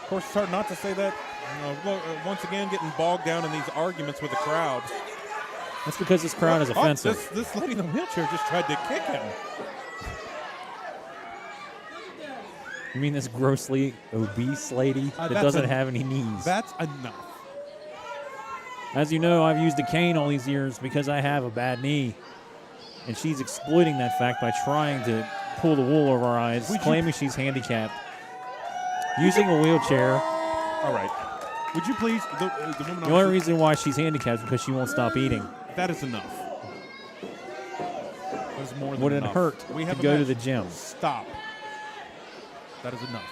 course, it's hard not to say that. Once again, getting bogged down in these arguments with the crowd. That's because this crowd is offensive. This lady in the wheelchair just tried to kick him. You mean this grossly obese lady that doesn't have any knees? That's enough. As you know, I've used a cane all these years because I have a bad knee. And she's exploiting that fact by trying to pull the wool over our eyes, claiming she's handicapped. Using a wheelchair. All right. Would you please? The only reason why she's handicapped is because she won't stop eating. That is enough. That is more than Would it enough. hurt to go to the gym? Stop. That is enough.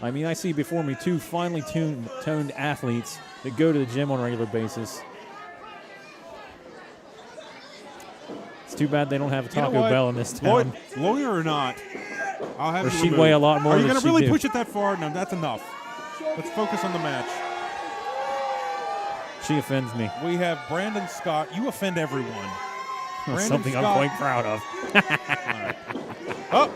I mean, I see before me two finely toned athletes that go to the gym on a regular basis. It's too bad they don't have a Taco Bell in this town. Lawyer or not, I'll have or you she'd removed. weigh a lot more Are you than going she to really do. push it that far? No, that's enough. Let's focus on the match. She offends me. We have Brandon Scott. You offend everyone. Something I'm quite proud of. Right.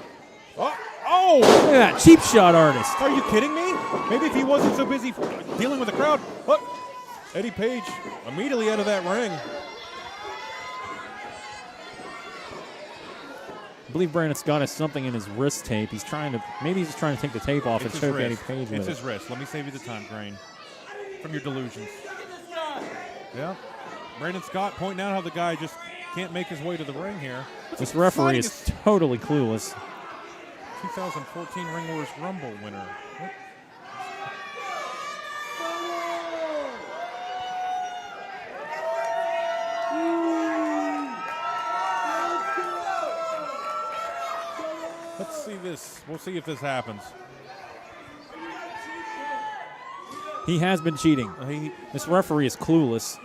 Oh! Look at that cheap shot artist. Are you kidding me? Maybe if he wasn't so busy dealing with the crowd. Look, Eddie Page immediately out of that ring. I believe Brandon Scott has something in his wrist tape. Maybe he's just trying to take the tape off and choke Eddie Page with It's it. his wrist. Let me save you the time, Crane, from your delusions. Yeah. Brandon Scott pointing out how the guy just can't make his way to the ring here. This referee is totally clueless. 2014 Ring Wars Rumble winner. What? Let's see this. We'll see if this happens. He has been cheating. This referee is clueless.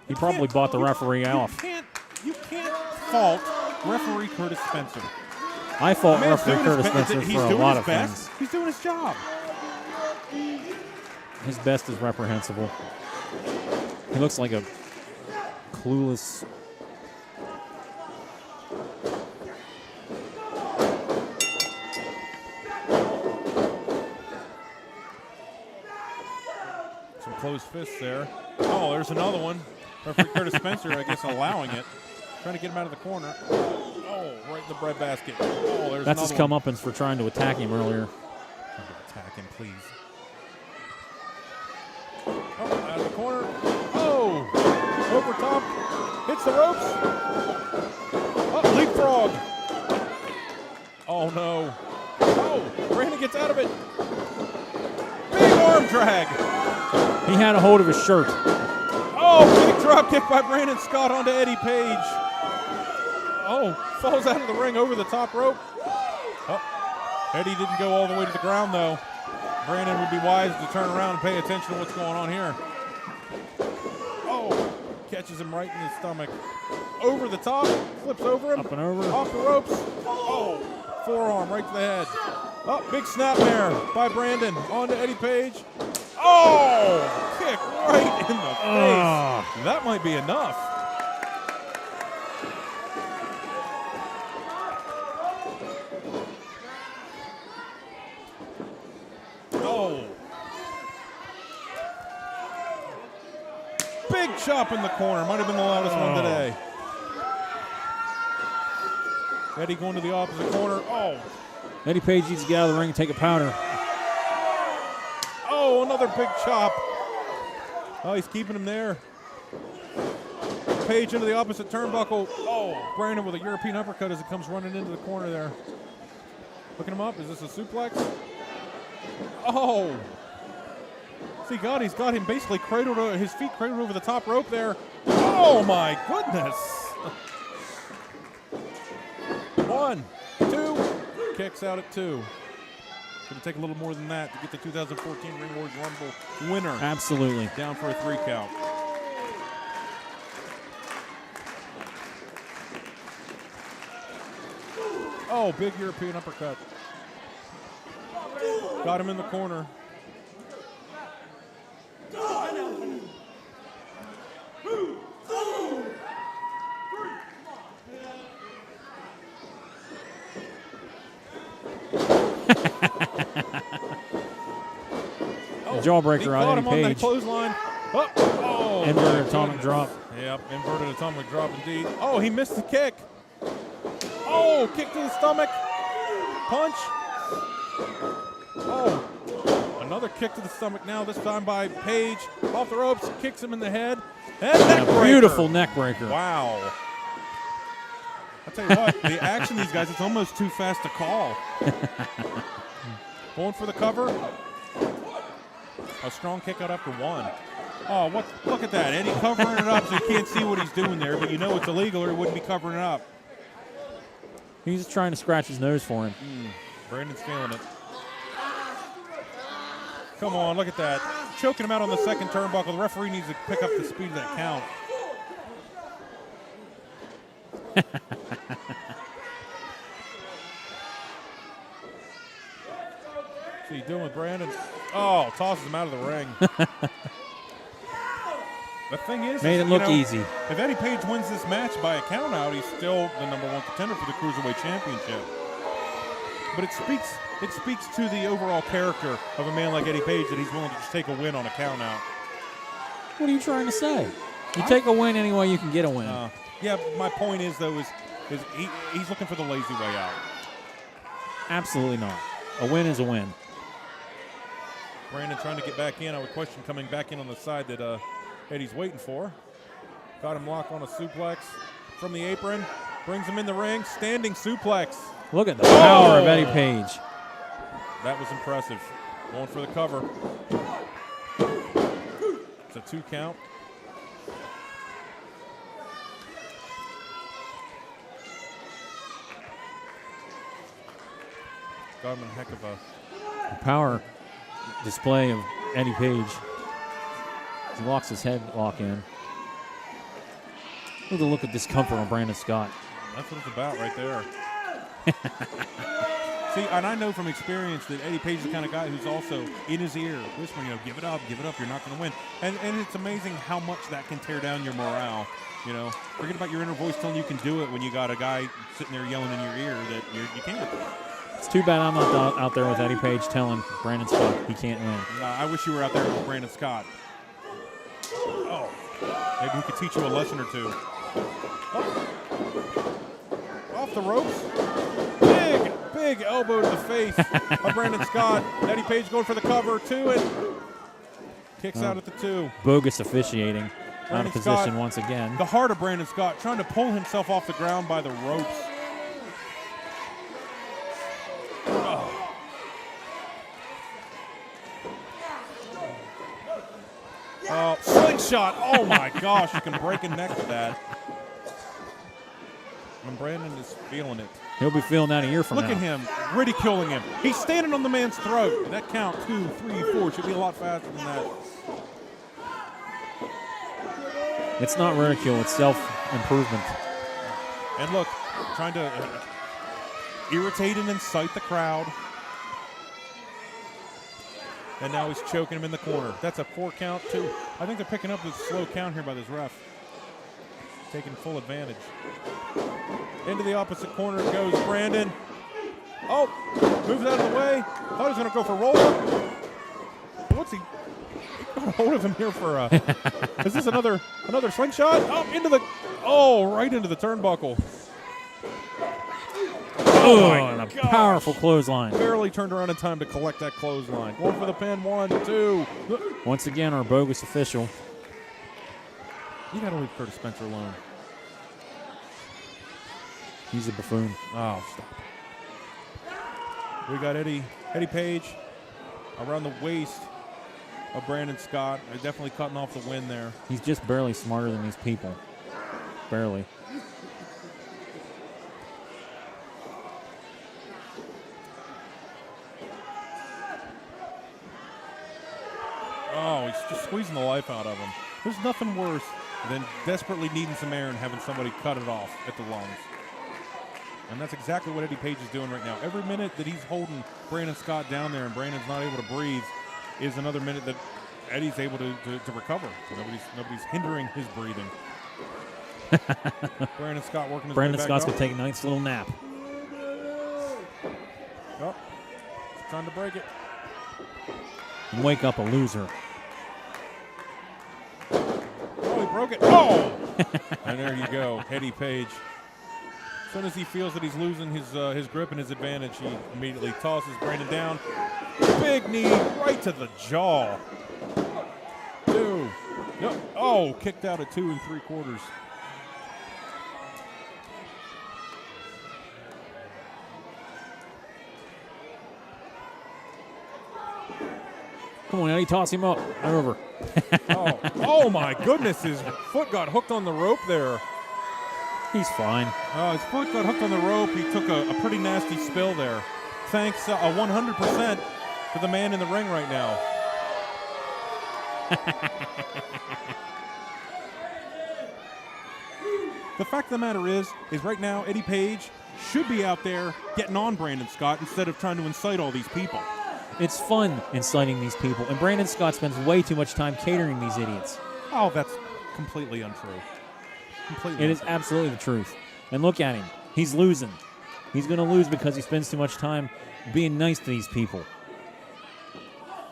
He probably bought the referee off. You can't fault referee Curtis Spencer. I fault referee Curtis Spencer for a lot of things. He's doing his job. His best is reprehensible. He looks like a clueless. Some closed fists there. Oh, there's another one. Referee Curtis Spencer, I guess, allowing it. Trying to get him out of the corner. Oh, right in the breadbasket. Oh, there's That's his another one. comeuppance for trying to attack him earlier. Attack him, please. Oh, out of the corner. Oh, over top. Hits the ropes. Oh, leapfrog. Oh, no. Oh, Brandon gets out of it. Big arm drag. He had a hold of his shirt. Oh, big drop kick by Brandon Scott onto Eddie Page. Oh, falls out of the ring over the top rope. Oh, Eddie didn't go all the way to the ground, though. Brandon would be wise to turn around and pay attention to what's going on here. Oh, catches him right in the stomach. Over the top, flips over him. Up and over. Off the ropes. Oh, forearm right to the head. Oh, big snapmare by Brandon onto Eddie Page. Oh, kick right in the face. That might be enough. Oh. Big chop in the corner. Might have been the loudest one today. Eddie going to the opposite corner. Oh. Eddie Page needs to get out of the ring and take a powder. Oh, another big chop. Oh, he's keeping him there. Page into the opposite turnbuckle. Oh, Brandon with a European uppercut as it comes running into the corner there. Looking him up. Is this a suplex? Oh. See, God, he's got him basically cradled, his feet cradled over the top rope there. Oh, my goodness. 1, 2. Kicks out at 2. Going to take a little more than that to get the 2014 Ring Wars Rumble winner. Absolutely. Down for a 3 count. Oh, big European uppercut. Got him in the corner. Jawbreaker He on caught Eddie him on that Page. clothesline. Oh, Inverted my atomic goodness. drop. Yep, inverted atomic drop indeed. Oh, he missed the kick. Oh, kick to the stomach. Punch. Oh, another kick to the stomach now, this time by Page. Off the ropes, kicks him in the head. And Yeah, neck breaker. beautiful neck breaker. Wow. I'll tell you what, the action these guys, it's almost too fast to call. Going for the cover. A strong kick out after one. Oh, what? Look at that. Eddie covering it up so you can't see what he's doing there, but you know it's illegal or he wouldn't be covering it up. He's just trying to scratch his nose for him. Brandon's feeling it. Come on, look at that. Choking him out on the second turnbuckle. The referee needs to pick up the speed of that count. What's he doing with Brandon? Oh, tosses him out of the ring. The thing is, Made it you look know, easy. If Eddie Page wins this match by a count out, he's still the #1 contender for the Cruiserweight Championship. But it speaks to the overall character of a man like Eddie Page that he's willing to just take a win on a count out. What are you trying to say? You take a win any way you can get a win. Yeah, my point is though is he's looking for the lazy way out. Absolutely not. A win is a win. Brandon trying to get back in. I would question coming back in on the side that Eddie's waiting for. Got him locked on a suplex from the apron. Brings him in the ring. Standing suplex. Look at the power of Eddie Page. That was impressive. Going for the cover. It's a 2 count. Got him in a heck of a... Power display of Eddie Page. He locks his headlock in. Look at discomfort on Brandon Scott. That's what it's about right there. See, and I know from experience that Eddie Page is the kind of guy who's also in his ear whispering, give it up, you're not going to win. And it's amazing how much that can tear down your morale. You know, forget about your inner voice telling you can do it when you got a guy sitting there yelling in your ear that you can't. It's too bad I'm not out there with Eddie Page telling Brandon Scott he can't win. I wish you were out there with Brandon Scott. Oh, maybe he could teach you a lesson or two. Oh. Off the ropes. Big elbow to the face of Brandon Scott. Eddie Page going for the cover, 2 and kicks out at the 2. Bogus officiating. Out of Brandon position Scott, once again. The heart of Brandon Scott trying to pull himself off the ground by the ropes. Oh, slingshot. Oh, my gosh. You can break a neck with that. And Brandon is feeling it. He'll be feeling that a year from Look now. at him, ridiculing him. He's standing on the man's throat. That count, 2, 3, 4, should be a lot faster than that. It's not ridicule, it's self-improvement. And look, trying to irritate and incite the crowd. And now he's choking him in the corner. That's a 4 count, too. I think they're picking up this slow count here by this ref. Taking full advantage. Into the opposite corner goes Brandon. Oh, moves out of the way. Thought he was going to go for roll up. What's he got a hold of him here for is this another slingshot? Right into the turnbuckle. Oh, my and a gosh. powerful clothesline. Barely turned around in time to collect that clothesline. Going for the pin, 1, 2. Once again, our bogus official. You got to leave Curtis Spencer alone. He's a buffoon. Oh, stop. We got Eddie Page around the waist of Brandon Scott. They're definitely cutting off the win there. He's just barely smarter than these people. Barely. Oh, he's just squeezing the life out of him. There's nothing worse than desperately needing some air and having somebody cut it off at the lungs. And that's exactly what Eddie Page is doing right now. Every minute that he's holding Brandon Scott down there and Brandon's not able to breathe is another minute that Eddie's able to recover. Nobody's hindering his breathing. Brandon Scott working his Brandon way back Scott's up. going to take a nice little nap. Oh, trying to break it. and wake up a loser. Oh, he broke it. Oh! And there you go, Eddie Page. As soon as he feels that he's losing his grip and his advantage, he immediately tosses Brandon down. Big knee right to the jaw. 2. No. Oh, kicked out at 2 3/4. Come on, Eddie, toss him up. Over. Oh my goodness, his foot got hooked on the rope there. He's fine. His foot got hooked on the rope. He took a pretty nasty spill there. Thanks 100% to the man in the ring right now. The fact of the matter is right now Eddie Page should be out there getting on Brandon Scott instead of trying to incite all these people. It's fun inciting these people, and Brandon Scott spends way too much time catering these idiots. Oh, that's completely untrue. Completely It is absolutely the truth. And look at him. He's losing. He's going to lose because he spends too much time being nice to these people.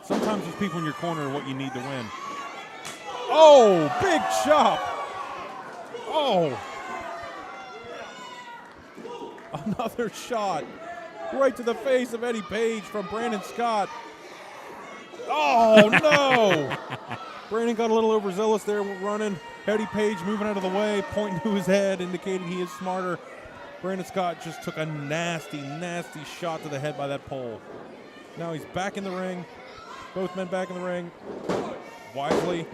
Sometimes those people in your corner are what you need to win. Oh, big chop. Oh. Another shot right to the face of Eddie Page from Brandon Scott. Oh, no. Brandon got a little overzealous there running. Eddie Page moving out of the way, pointing to his head, indicating he is smarter. Brandon Scott just took a nasty, nasty shot to the head by that pole. Now he's back in the ring. Both men back in the ring. Wisely,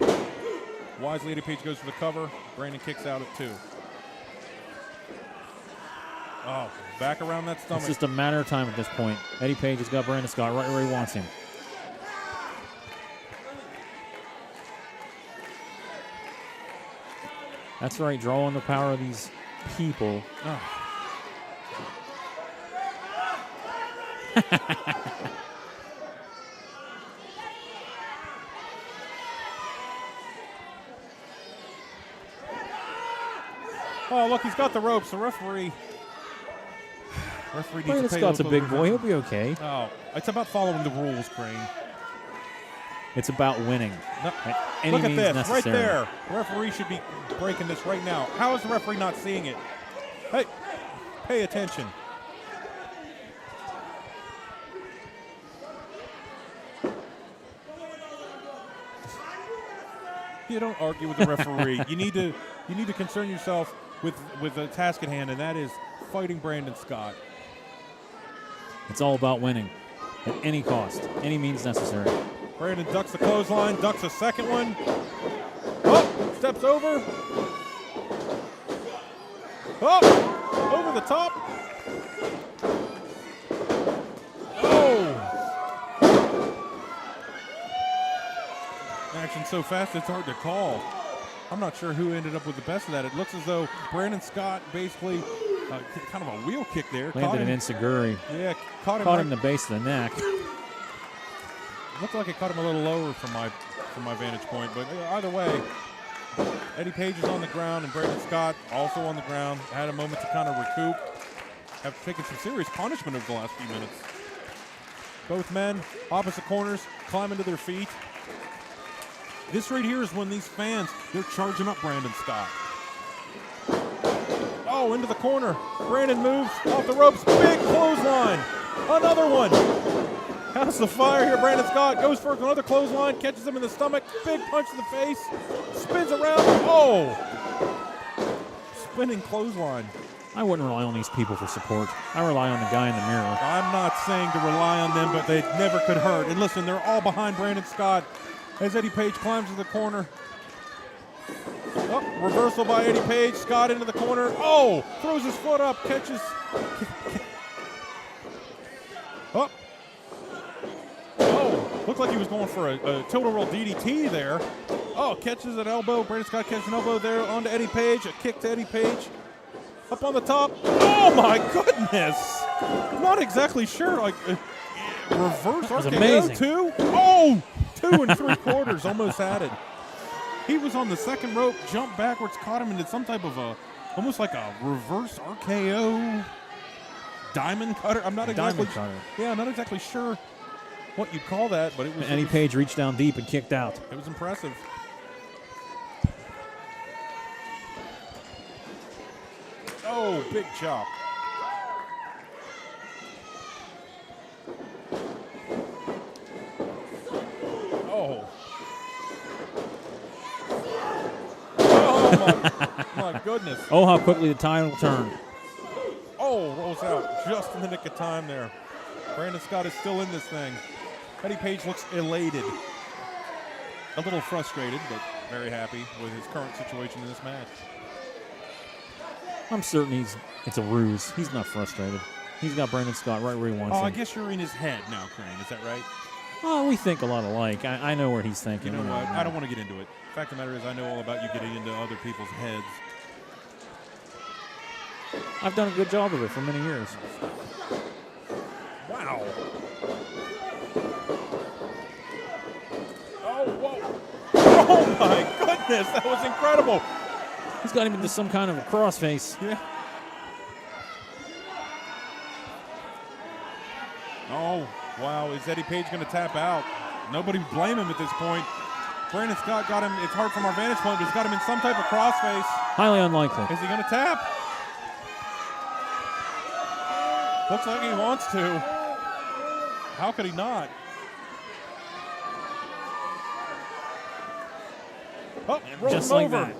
Eddie Page goes for the cover. Brandon kicks out at 2. Oh, back around that stomach. It's just a matter of time at this point. Eddie Page has got Brandon Scott right where he wants him. That's right, draw on the power of these people. Oh. Oh, look, he's got the ropes. The referee needs Brandon to pay Scott's a big little boy. He'll be okay. Oh, it's about following the rules, Crane. It's about winning. No, At any look at means this, necessary. right there. The referee should be breaking this right now. How is the referee not seeing it? Hey, pay attention. You don't argue with the referee. You need to concern yourself with the task at hand, and that is fighting Brandon Scott. It's all about winning at any cost, any means necessary. Brandon ducks the clothesline, ducks a second one. Oh, steps over. Oh, over the top. Oh. Action so fast it's hard to call. I'm not sure who ended up with the best of that. It looks as though Brandon Scott basically kind of a wheel kick there. Landed an enziguri. Yeah, caught him in the base of the neck. Looked like it caught him a little lower from my vantage point, but either way, Eddie Page is on the ground and Brandon Scott also on the ground. Had a moment to kind of recoup. Have taken some serious punishment over the last few minutes. Both men, opposite corners, climbing to their feet. This right here is when these fans, they're charging up Brandon Scott. Oh, into the corner. Brandon moves off the ropes. Big clothesline. Another one. House of Fire here. Brandon Scott goes for another clothesline, catches him in the stomach. Big punch to the face. Spins around. Oh. Spinning clothesline. I wouldn't rely on these people for support. I rely on the guy in the mirror. I'm not saying to rely on them, but they never could hurt. And listen, they're all behind Brandon Scott as Eddie Page climbs to the corner. Oh, reversal by Eddie Page. Scott into the corner. Oh, throws his foot up, catches. Oh. Oh, looked like he was going for a total roll DDT there. Oh, catches an elbow. Brandon Scott catches an elbow there onto Eddie Page. A kick to Eddie Page. Up on the top. Oh, my goodness. Not exactly sure. Like, reverse RKO, too? Oh, 2 3/4. Almost had it. He was on the second rope, jumped backwards, caught him, and did some type of almost like a reverse RKO diamond cutter. I'm not exactly. Diamond cutter. Yeah, I'm not exactly sure what you'd call that, but it was. Eddie Page reached down deep and kicked out. It was impressive. Oh, big chop. Oh. Oh, my goodness. Oh, how quickly the tide will turn. Oh, rolls out just in the nick of time there. Brandon Scott is still in this thing. Eddie Page looks elated. A little frustrated, but very happy with his current situation in this match. I'm certain it's a ruse. He's not frustrated. He's got Brandon Scott right where he wants him. I guess you're in his head now, Crane. Is that right? Oh, we think a lot alike. I know where he's thinking. You know what? I don't want to get into it. The fact of the matter is I know all about you getting into other people's heads. I've done a good job of it for many years. Wow. Oh, whoa. Oh, my goodness. That was incredible. He's got him into some kind of a crossface. Yeah. Oh, wow. Is Eddie Page going to tap out? Nobody blame him at this point. Brandon Scott got him. It's hard from our vantage point, but he's got him in some type of crossface. Highly unlikely. Is he going to tap? Looks like he wants to. How could he not? Oh, rolls Just him like over. that.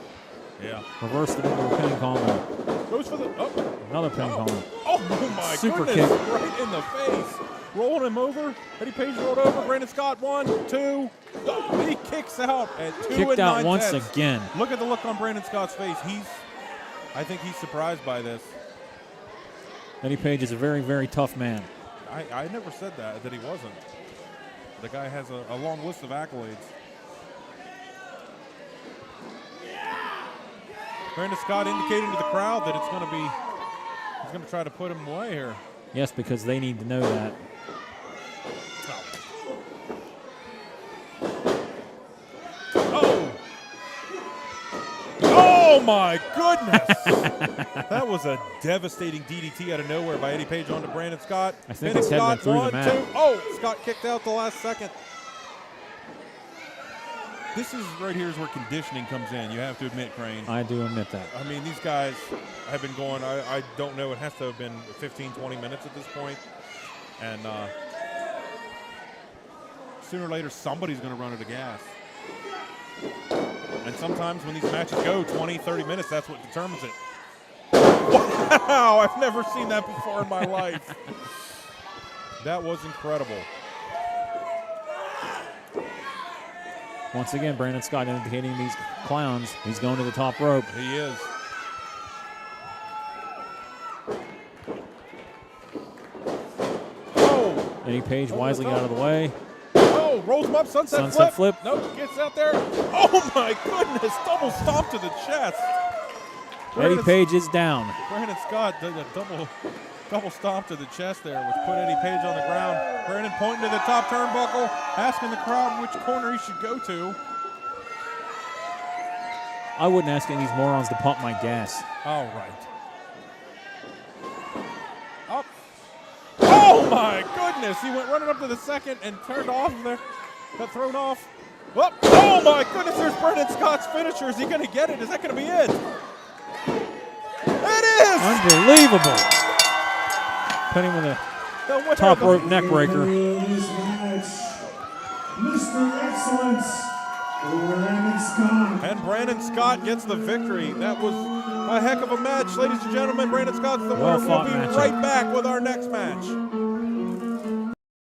Yeah. Reversed it into a pin combo. Goes for the. Oh. Another pin combo. Oh my Super goodness! kick. Right in the face. Rolling him over. Eddie Page rolled over. Brandon Scott 1, 2. Oh, he kicks out at 2 Kicked and out 9 once tenths. again. Look at the look on Brandon Scott's face. I think he's surprised by this. Eddie Page is a very, very tough man. I never said that he wasn't. The guy has a long list of accolades. Brandon Scott indicating to the crowd that he's going to try to put him away here. Yes, because they need to know that. Oh! Oh my goodness! That was a devastating DDT out of nowhere by Eddie Page onto Brandon Scott. I think Brandon his head Scott, went through the 1, mat. 2. Oh, Scott kicked out the last second. This is right here is where conditioning comes in. You have to admit, Crane. I do admit that. I mean, these guys have been going, I don't know, it has to have been 15, 20 minutes at this point. And sooner or later, somebody's going to run out of gas. And sometimes when these matches go 20, 30 minutes, that's what determines it. Wow, I've never seen that before in my life. That was incredible. Once again, Brandon Scott indicating these clowns he's going to the top rope. He is. Oh! Eddie Page wisely got out of the way. Oh, rolls him up, sunset flip. Nope, gets out there. Oh my goodness, double stomp to the chest. Eddie Page is down. Brandon Scott did a double stomp to the chest there, which put Eddie Page on the ground. Brandon pointing to the top turnbuckle, asking the crowd which corner he should go to. I wouldn't ask any of these morons to pump my gas. All right. Up. Oh my goodness! He went running up to the second and turned off there. Got thrown off. Up. Oh my goodness! There's Brandon Scott's finisher. Is he going to get it? Is that going to be it? It is! Unbelievable. Put him with a The winner top of the- rope neck breaker. Mr. Excellence, Brandon Scott. And Brandon Scott gets the victory. That was a heck of a match, ladies and gentlemen. Brandon Scott's the Well winner. We'll fought be matchup. right back with our next match.